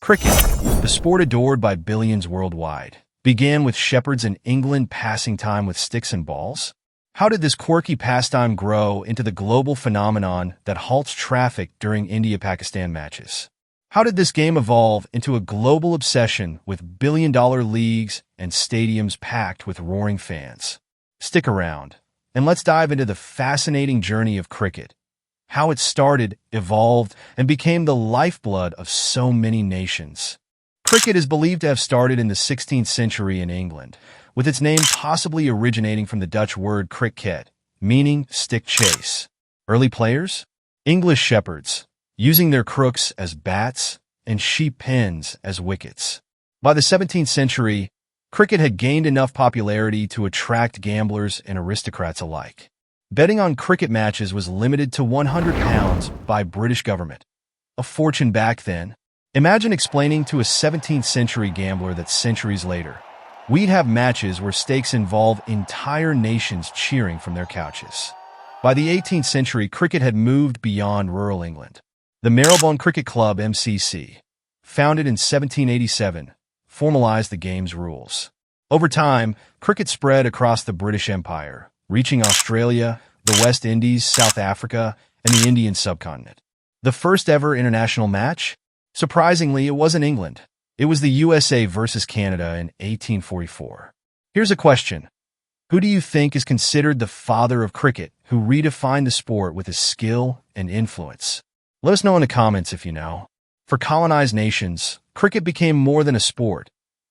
Cricket, the sport adored by billions worldwide, began with shepherds in England passing time with sticks and balls. How did this quirky pastime grow into the global phenomenon that halts traffic during India-Pakistan matches? How did this game evolve into a global obsession with billion-dollar leagues and stadiums packed with roaring fans? Stick around, and let's dive into the fascinating journey of cricket, how it started, evolved, and became the lifeblood of so many nations. Cricket is believed to have started in the 16th century in England, with its name possibly originating from the Dutch word cricket, meaning stick chase. Early players? English shepherds, using their crooks as bats and sheep pens as wickets. By the 17th century, cricket had gained enough popularity to attract gamblers and aristocrats alike. Betting on cricket matches was limited to £100 by British government. A fortune back then. Imagine explaining to a 17th century gambler that centuries later, we'd have matches where stakes involve entire nations cheering from their couches. By the 18th century, cricket had moved beyond rural England. The Marylebone Cricket Club (MCC), founded in 1787, formalized the game's rules. Over time, cricket spread across the British Empire, reaching Australia, the West Indies, South Africa, and the Indian subcontinent. The first ever international match? Surprisingly, it wasn't England. It was the USA versus Canada in 1844. Here's a question. Who do you think is considered the father of cricket, who redefined the sport with his skill and influence? Let us know in the comments if you know. For colonized nations, cricket became more than a sport.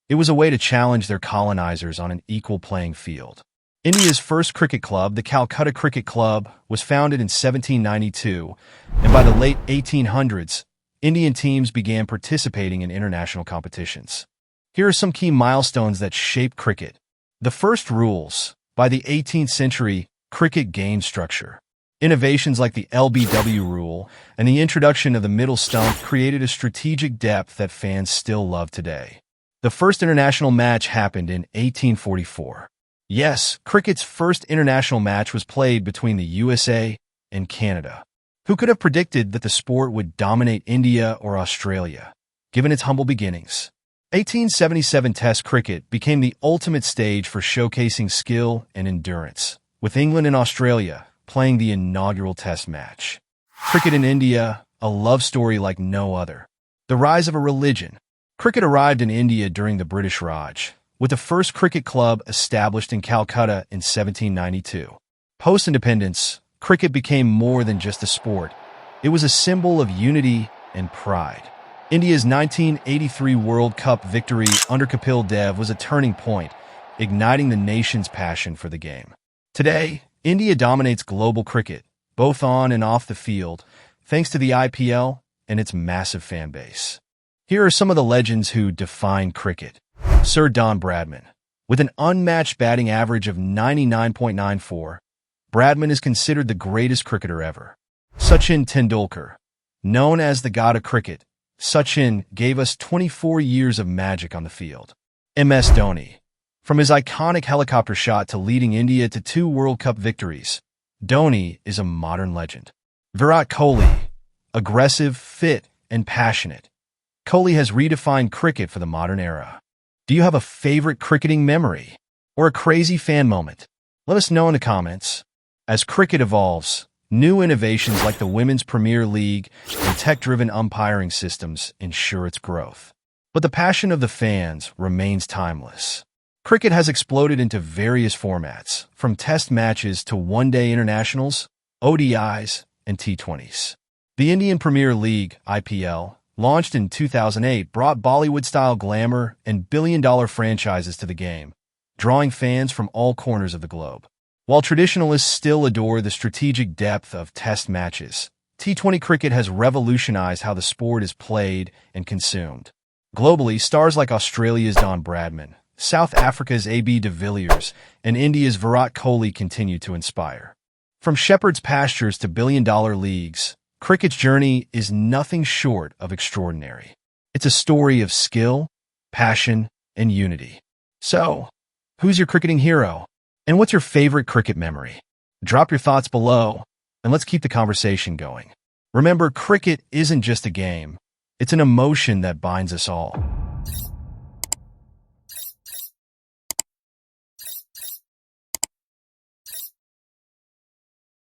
It was a way to challenge their colonizers on an equal playing field. India's first cricket club, the Calcutta Cricket Club, was founded in 1792, and by the late 1800s, Indian teams began participating in international competitions. Here are some key milestones that shaped cricket. The first rules. By the 18th century, cricket gained structure. Innovations like the LBW rule and the introduction of the middle stump created a strategic depth that fans still love today. The first international match happened in 1844. Yes, cricket's first international match was played between the USA and Canada. Who could have predicted that the sport would dominate India or Australia, given its humble beginnings? 1877 Test cricket became the ultimate stage for showcasing skill and endurance, with England and Australia playing the inaugural Test match. Cricket in India, a love story like no other. The rise of a religion. Cricket arrived in India during the British Raj, with the first cricket club established in Calcutta in 1792. Post-independence, cricket became more than just a sport. It was a symbol of unity and pride. India's 1983 World Cup victory under Kapil Dev was a turning point, igniting the nation's passion for the game. Today, India dominates global cricket, both on and off the field, thanks to the IPL and its massive fan base. Here are some of the legends who define cricket. Sir Don Bradman. With an unmatched batting average of 99.94, Bradman is considered the greatest cricketer ever. Sachin Tendulkar. Known as the god of cricket, Sachin gave us 24 years of magic on the field. MS Dhoni. From his iconic helicopter shot to leading India to 2 World Cup victories, Dhoni is a modern legend. Virat Kohli. Aggressive, fit, and passionate, Kohli has redefined cricket for the modern era. Do you have a favorite cricketing memory or a crazy fan moment? Let us know in the comments. As cricket evolves, new innovations like the Women's Premier League and tech-driven umpiring systems ensure its growth. But the passion of the fans remains timeless. Cricket has exploded into various formats, from test matches to one-day internationals, ODIs, and T20s. The Indian Premier League, IPL, launched in 2008, brought Bollywood-style glamour and billion-dollar franchises to the game, drawing fans from all corners of the globe. While traditionalists still adore the strategic depth of test matches, T20 cricket has revolutionized how the sport is played and consumed. Globally, stars like Australia's Don Bradman, South Africa's AB de Villiers, and India's Virat Kohli continue to inspire. From shepherd's pastures to billion-dollar leagues, cricket's journey is nothing short of extraordinary. It's a story of skill, passion, and unity. So, who's your cricketing hero? And what's your favorite cricket memory? Drop your thoughts below, and let's keep the conversation going. Remember, cricket isn't just a game. It's an emotion that binds us all.